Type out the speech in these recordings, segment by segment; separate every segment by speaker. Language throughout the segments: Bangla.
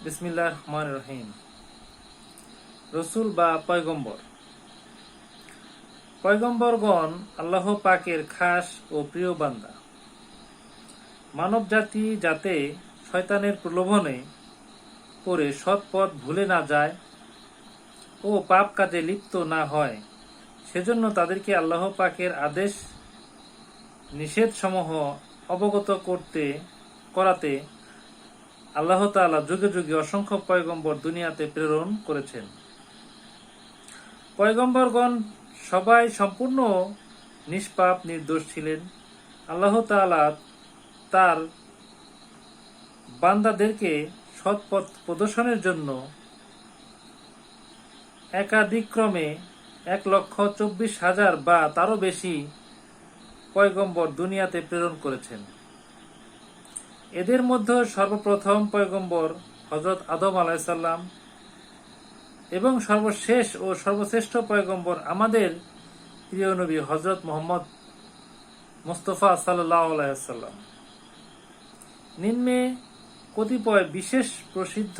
Speaker 1: বিসমিল্লাহির রহমানির রহিম। রসুল বা পয়গম্বর। পয়গম্বরগণ আল্লাহ পাকের খাস ও প্রিয় বান্দা। মানব জাতি যাতে শয়তানের প্রলোভনে পড়ে সৎ পথ ভুলে না যায় ও পাপ কাজে লিপ্ত না হয়, সেজন্য তাদেরকে আল্লাহ পাকের আদেশ নিষেধসমূহ অবগত করাতে আল্লাহ তাআলা যুগে যুগে অসংখ্য পয়গম্বর দুনিয়াতে প্রেরণ করেছেন। পয়গম্বরগণ সবাই সম্পূর্ণ নিষ্পাপ নির্দোষ ছিলেন। আল্লাহ তাআলা তার বান্দাদেরকে সৎ পথ প্রদর্শনের জন্য একাদিক্রমে 1,24,000 বা তারও বেশি পয়গম্বর দুনিয়াতে প্রেরণ করেছেন। এদের মধ্যে সর্বপ্রথম পয়গম্বর হযরত আদম আলাইহিস সালাম এবং সর্বশেষ ও সর্বশ্রেষ্ঠ পয়গম্বর আমাদের প্রিয় নবী হযরত মুহাম্মদ মুস্তাফা সাল্লাল্লাহু আলাইহি ওয়াসাল্লাম। নিম্নে কতিপয় বিশেষ প্রসিদ্ধ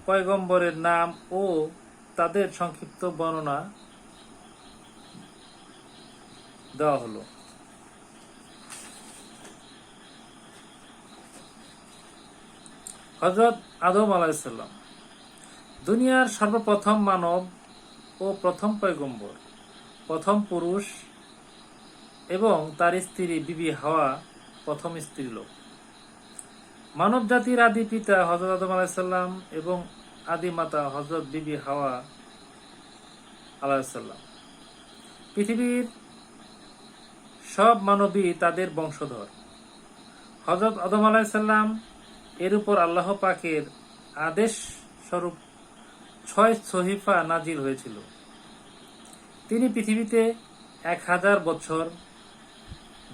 Speaker 1: পয়গম্বরের নাম ও তাদের সংক্ষিপ্ত বর্ণনা দেওয়া হলো। হযরত আদম আলাইহিস সালাম দুনিয়ার সর্বপ্রথম মানব ও প্রথম পয়গম্বর, প্রথম পুরুষ এবং তার স্ত্রী বিবি হাওয়া প্রথম স্ত্রীলোক। মানব জাতির আদি পিতা হযরত আদম আলাইহিস সালাম এবং আদি মাতা হযরত বিবি হাওয়া আলাইহিস সালাম। পৃথিবীর সব মানবী তাদের বংশধর। হযরত আদম আলাইহিস সালাম এর উপর আল্লাহ পাকের আদেশ স্বরূপ 6 সহিফা নাজিল হয়েছিল। তিনি পৃথিবীতে 1000 বছর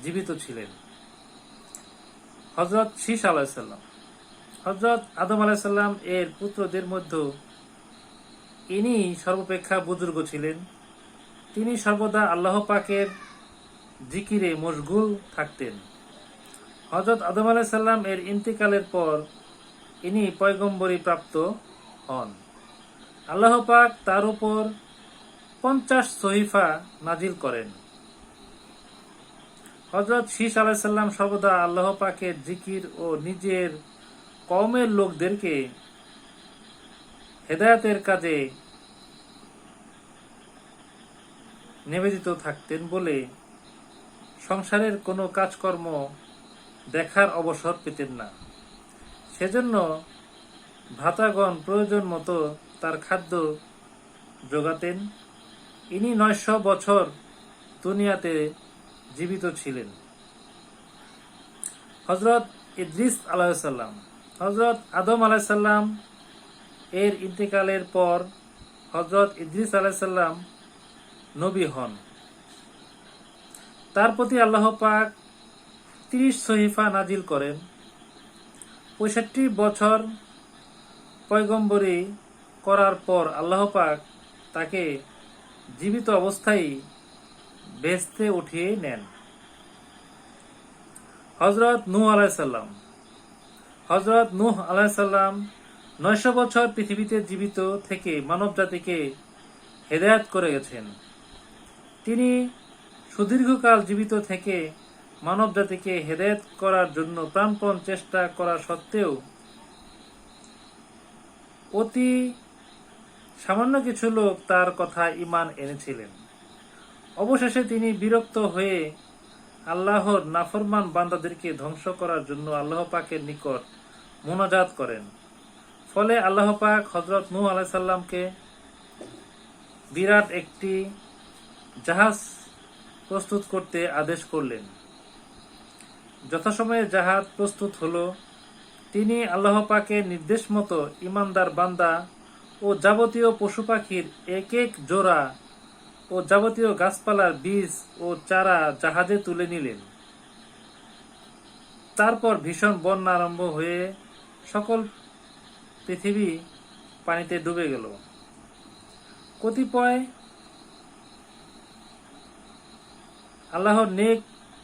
Speaker 1: জীবিত ছিলেন। হযরত শীস আলাইহিস সালাম হযরত আদম আলাইহিস সালাম এর পুত্রদের মধ্যে ইনি সর্বাপেক্ষা বুজুর্গ ছিলেন। তিনি সর্বদা আল্লাহ পাকের জিকিরে মশগুল থাকতেন। হযরত আদম আলাইহিস সালাম এর ইন্তিকালের পর ইনি পয়গম্বরী প্রাপ্ত হন। আল্লাহ পাক তার উপর 50 সহিফা নাজিল করেন। হযরত শীস আলাইহিস সালাম সর্বদা আল্লাহ পাকের জিকির ও নিজের কওমের লোকদেরকে হেদায়েতের কাজে নিবেদিত থাকতেন বলে সংসারের কোনো কাজকর্ম দেখার অবসর পেতেন না। সেজন্য ভ্রাতাগণ প্রয়োজন মতো তার খাদ্য যোগাতেন। ইনি 900 বছর দুনিয়াতে জীবিত ছিলেন। হযরত ইদ্রিস আলাইহিস সালাম হযরত আদম আলাইহিস সালাম এর ইন্তেকালের পর হযরত ইদ্রিস আলাইহিস সালাম নবী হন। তার প্রতি আল্লাহ পাক 30 সহিফা নাজিল করেন। 65 বছর পয়গম্বরী করার পর আল্লাহ পাক তাকে জীবিত অবস্থায় বেহেশতে উঠিয়ে নেন। হযরত নূহ আলাইহিস সালাম হযরত নূহ আলাইহিস সালাম 900 বছর পৃথিবীতে জীবিত থেকে মানব জাতিকে হেদায়েত করে গেছেন। তিনি সুদীর্ঘকাল জীবিত থেকে মানব জাতিকে হেদায়েত করার জন্য প্রাণপণ চেষ্টা করা সত্ত্বেও অতি সামান্য কিছু লোক তার কথা ঈমান এনেছিলেন। অবশেষে তিনি বিরক্ত হয়ে আল্লাহর নাফরমান বান্দাদেরকে ধ্বংস করার জন্য আল্লাহ পাকের নিকট মুনাজাত করেন। ফলে আল্লাহ পাক হযরত নূহ আলাইহিস সালামকে বিরাট একটি জাহাজ প্রস্তুত করতে আদেশ করলেন। যথাসময়ে জাহাজ প্রস্তুত হলো। তিনি আল্লাহ পাকের নির্দেশ মতো ঈমানদার বান্দা ও যাবতীয় পশু পাখির এক এক জোড়া ও যাবতীয় গাছপালার বীজ ও চারা জাহাজে তুলে নিলেন। তারপর ভীষণ বন্যা আরম্ভ হয়ে সকল পৃথিবী পানিতে ডুবে গেল। কতিপয় আল্লাহর নেক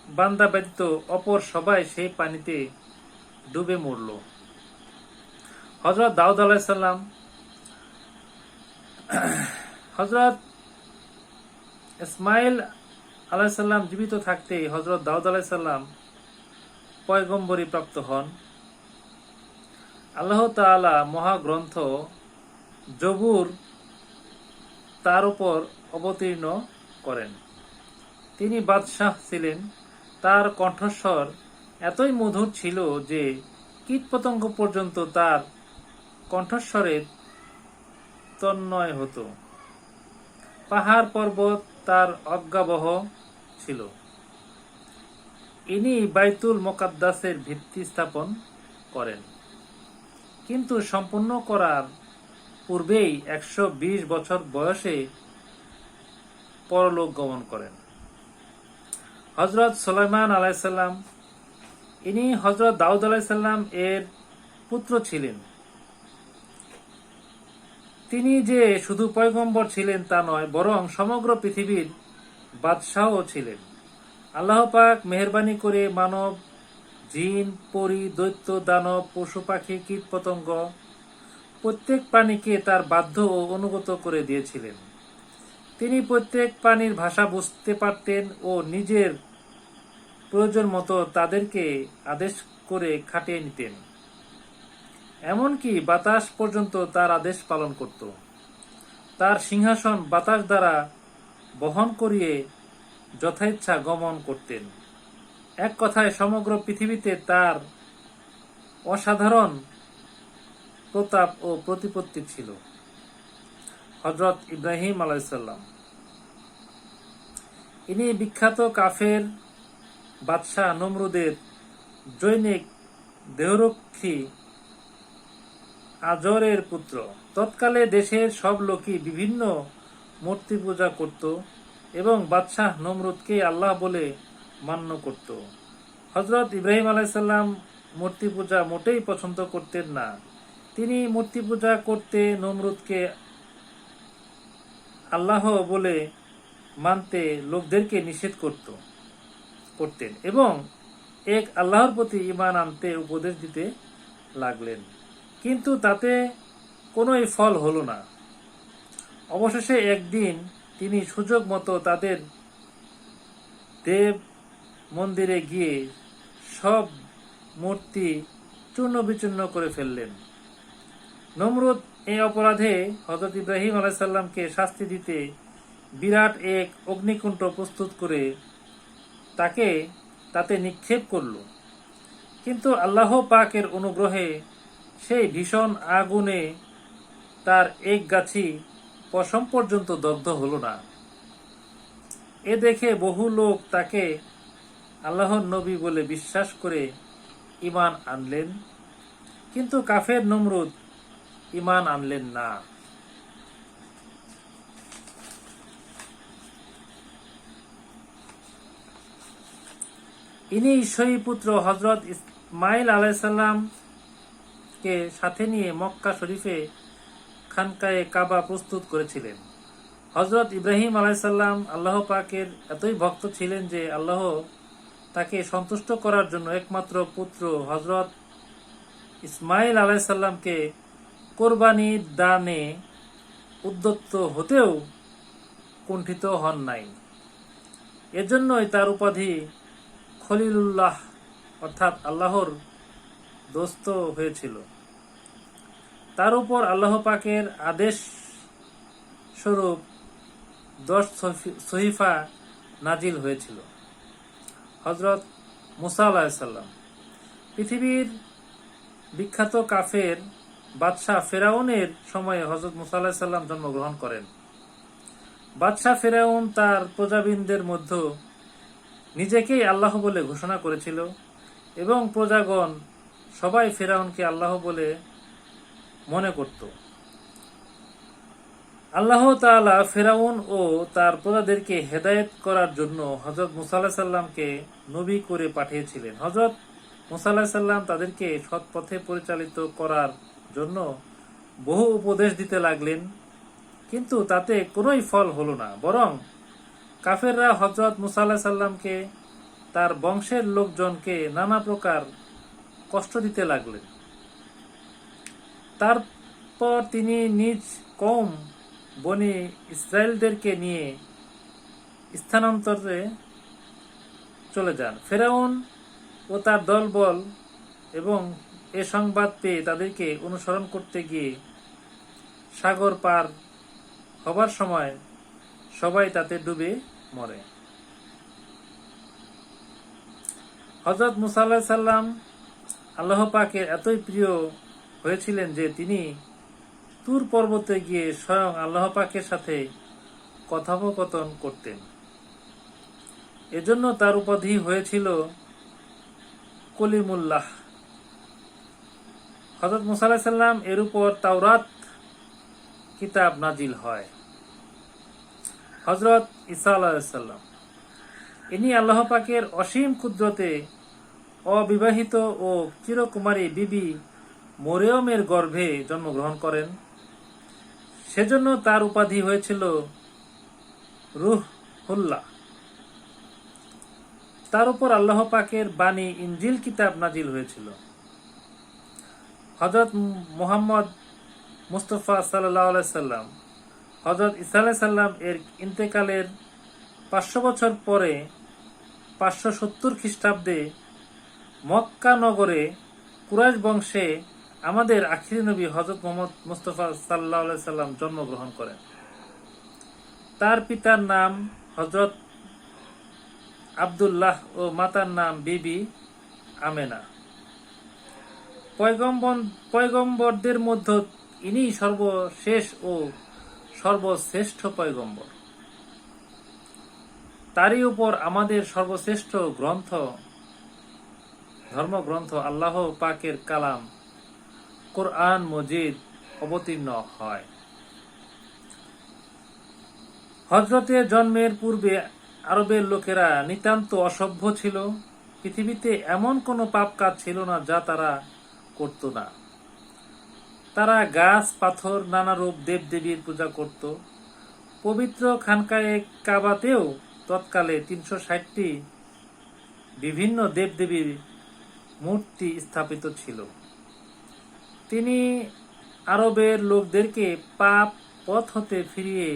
Speaker 1: বান্দা ব্যতীত অপর সবাই সেই পানিতে ডুবে মরল। হযরত দাউদ আলাইহিস সালাম হযরত ইসমাইল আলাইহিস সালাম জীবিত থাকতেই হযরত দাউদ আলাইহিস সালাম পয়গম্বরী প্রাপ্ত হন। আল্লাহ তাআলা মহাগ্রন্থ জবুর তার উপর অবতীর্ণ করেন। তিনি বাদশাহ ছিলেন। তার কণ্ঠস্বর এতই মধুর ছিল যে কীটপতঙ্গ পর্যন্ত তার কণ্ঠস্বরে তন্ময় হতো। পাহাড় পর্বত তার অজ্ঞাবহ ছিল। ইনি বাইতুল মুকাদ্দাসের ভিত্তি স্থাপন করেন, কিন্তু সম্পূর্ণ করার পূর্বেই 120 বছর বয়সে পরলোক গমন করেন। হযরত সুলাইমান আলাইহিস সালাম, ইনি হযরত দাউদ আলাইহিস সালাম এর পুত্র ছিলেন। তিনি যে শুধু পয়গম্বর ছিলেন তা নয়, বরং সমগ্র পৃথিবীর বাদশাহও ছিলেন। আল্লাহ পাক মেহেরবানি করে মানব, জিন, পরী, দৈত্য, দানব, পশু পাখি, কীট পতঙ্গ প্রত্যেক প্রাণীকে তার বাধ্য ও অনুগত করে দিয়েছিলেন। তিনি প্রত্যেক প্রাণীর ভাষা বুঝতে পারতেন ও নিজের প্রয়োজন মতো তাদেরকে আদেশ করে খাটিয়ে নিতেন। এমনকি বাতাস পর্যন্ত তার আদেশ পালন করত। তার সিংহাসন বাতাস দ্বারা বহন করিয়ে যথাইচ্ছা গমন করতেন। এক কথায় সমগ্র পৃথিবীতে তার অসাধারণ প্রতাপ ও প্রতিপত্তি ছিল। হযরত ইব্রাহিম আলাইহিস সালাম, ইনি বিখ্যাত কাফের বাদশাহ নমরুদের জৈনিক দেহরক্ষী আজরের পুত্র। তৎকালে দেশের সব লোকই বিভিন্ন মূর্তি পূজা করত এবং বাদশাহ নমরুদকে আল্লাহ বলে মান্য করত। হযরত ইব্রাহিম আলাইহিস সালাম মূর্তি পূজা মোটেই পছন্দ করতেন না। তিনি মূর্তি পূজা করতে নমরুদকে আল্লাহ বলে মানতে লোকদেরকে নিষেধ করতেন এবং এক আল্লাহর প্রতি ঈমান আনতে উপদেশ দিতে লাগলেন, কিন্তু তাতে কোনোই ফল হলো না। অবশেষে একদিন তিনি সুযোগ মতো তাদের দেব মন্দিরে গিয়ে সব মূর্তি চূর্ণ বিচূর্ণ করে ফেললেন। নমরুদ এই অপরাধে হযরত ইব্রাহিম আলাইহিস সালামকে শাস্তি দিতে বিরাট এক অগ্নিকুণ্ড প্রস্তুত করে তাকে তাতে নিক্ষেপ করল, কিন্তু আল্লাহ পাকের অনুগ্রহে সেই ভীষণ আগুনে তার এক গাছি পশম পর্যন্ত দগ্ধ হল না। এ দেখে বহু লোক তাকে আল্লাহর নবী বলে বিশ্বাস করে ঈমান আনলেন, কিন্তু কাফের নমরুদ ঈমান আনলেন না। ইনি ঈশ্বরী পুত্র হযরত ইসমাইল আলাইহিস সালাম কে সাথে নিয়ে মক্কা শরীফে খানকায়ে কাবা প্রস্তুত করেছিলেন। হযরত ইব্রাহিম আলাইহিস সালাম আল্লাহ পাকের এতই ভক্ত ছিলেন যে আল্লাহ তাকে সন্তুষ্ট করার জন্য একমাত্র পুত্র হযরত ইসমাইল আলাইহিস সালামকে কোরবানি দানে উদ্যত হতেও কুণ্ঠিত হন নাই। এজন্যই তার উপাধি খলিলুল্লাহ অর্থাৎ আল্লাহর দোস্ত হয়েছিল। তার উপর আল্লাহ পাকের আদেশ স্বরূপ 10 সহিফা নাজিল হয়েছিল। হযরত মুসা আলাইহিস সালাম, পৃথিবীর বিখ্যাত কাফের বাদশাহ ফেরাউনের সময়ে হযরত মুসা আলাইহিস সালাম জন্মগ্রহণ করেন। বাদশাহ ফেরাউন তার প্রজাবৃন্দের মধ্যে নিজেকেই আল্লাহ বলে ঘোষণা করেছিল এবং প্রজাগণ সবাই ফেরাউনকে আল্লাহ বলে মনে করত। আল্লাহ তাআলা ফেরাউন ও তার প্রজাদেরকে হেদায়েত করার জন্য হযরত মুসা আলাইহিস সালামকে নবী করে পাঠিয়েছিলেন। হযরত মুসা আলাইহিস সালাম তাদেরকে সৎ পথে পরিচালিত করার জন্য বহু উপদেশ দিতে লাগলেন, কিন্তু তাতে কোনোই ফল হলো না, বরং কাফেররা হযরত মুসা আলাইহিস সালামকে তার বংশের লোকজনকে নানা প্রকার কষ্ট দিতে লাগলেন। তারপর তিনি নিজ কওম বনি ইসরায়েলদেরকে নিয়ে স্থানান্তরে চলে যান। ফেরাউন ও তার দলবল এবং এ সংবাদ পেয়ে তাদেরকে অনুসরণ করতে গিয়ে সাগর পার হবার সময় সবাই তাতে ডুবে মরে। হযরত মুসা আলাইহিস সালাম আল্লাহ পাকের এতই প্রিয় হয়েছিলেন যে তিনি তুর পর্বতে গিয়ে স্বয়ং আল্লাহ পাকের সাথে কথোপকথন করতেন। এজন্য তার উপাধি হয়েছিল কলিমুল্লাহ। হযরত মুসা আলাইহিস সালাম এর উপর তাওরাত কিতাব নাজিল হয়। হযরত ঈসা আলাইহিস সালাম ইনি আল্লাহ পাকের অসীম কুদরতে অবিবাহিত ও চিরকুমারী বিবি মরিয়মের গর্ভে জন্মগ্রহণ করেন। সেজন্য তার উপাধি হয়েছিল রূহুল্লাহ। তার উপর আল্লাহ পাকের বাণী ইনজিল কিতাব নাজিল হয়েছিল। হযরত মুহাম্মদ মুস্তাফা সাল্লাল্লাহু আলাইহি সাল্লাম হযরত ঈসা আলাইহিস সালাম এর ইন্তেকালের 500 বছর পরে 570 খ্রিস্টাব্দে মক্কা নগরে কুরাইশ বংশে আমাদের আখিরি নবী হযরত মুহাম্মদ মুস্তাফা সাল্লাল্লাহু আলাইহি সাল্লাম জন্মগ্রহণ করেন। তার পিতার নাম হযরত আব্দুল্লাহ ও মাতার নাম বিবি আমেনা। পয়গম্বরদের মধ্যে ইনি সর্বশেষ ও সর্বশ্রেষ্ঠ পয়গম্বর। তারই উপর আমাদের সর্বশ্রেষ্ঠ ধর্মগ্রন্থ আল্লাহ পাকের কালাম কোরআন মজিদ অবতীর্ণ হয়। হযরতের জন্মের পূর্বে আরবের লোকেরা নিতান্ত অসভ্য ছিল। পৃথিবীতে এমন কোনো পাপ কাজ ছিল না যা তারা করত না। তারা গাছ পাথর নানারূপ দেবদেবীর পূজা করত। পবিত্র খানকায়ে কাবাতেও তৎকালে 360টি বিভিন্ন দেবদেবীর মূর্তি স্থাপিত ছিল। তিনি আরবের লোকদেরকে পাপ পথ হতে ফিরিয়ে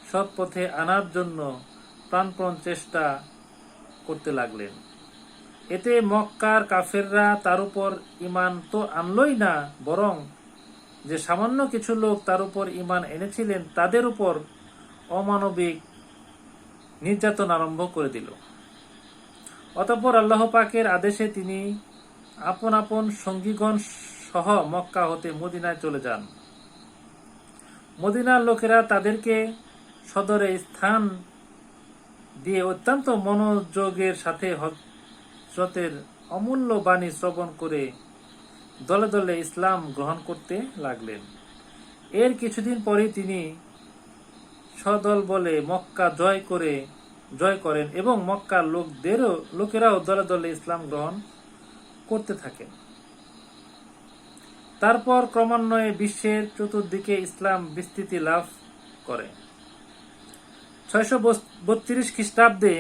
Speaker 1: সৎ পথে আনার জন্য প্রাণপণ চেষ্টা করতে লাগলেন। এতে মক্কার কাফেররা তার উপর ঈমান তো আনলই না, বরং যে সামান্য কিছু লোক তার উপর ঈমান এনেছিলেন তাদের উপর অমানবিক নির্যাতন আরম্ভ করে দিল। অতঃপর আল্লাহ পাকের আদেশে তিনি আপন আপন সঙ্গীগণ সহ মক্কা হতে মদিনায় চলে যান। মদিনার লোকেরা তাদেরকে সদরে স্থান দিয়ে অত্যন্ত মনোযোগের সাথে হযরতের অমূল্য বাণী শ্রবণ করে দলে দলে ইসলাম গ্রহণ করতে লাগলেন। এর কিছুদিন পরেই তিনি সদল বলে মক্কা জয় করেন এবং মক্কার লোকেরাও দলে দলে ইসলাম গ্রহণ করতে থাকেন। তারপর ক্রমান্বয়ে বিশ্বের চতুর্দিকে ইসলাম বিস্তৃতি লাভ করে। 632 খ্রিস্টাব্দে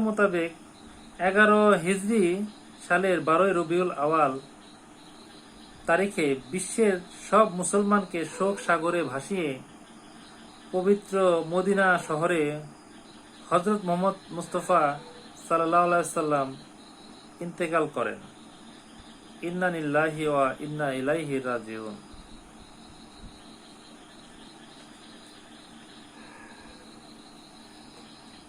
Speaker 1: মোতাবেক 11 হিজরি সালের 12 রবিউল আওয়াল তারিখে বিশ্বের সব মুসলমানকে শোক সাগরে ভাসিয়ে পবিত্র মদিনা শহরে হযরত মুহাম্মদ মুস্তাফা সাল্লাল্লাহু আলাইহি সাল্লাম ইন্তেকাল করেন। ইন্না লিল্লাহি ওয়া ইন্না ইলাইহি রাজিউন।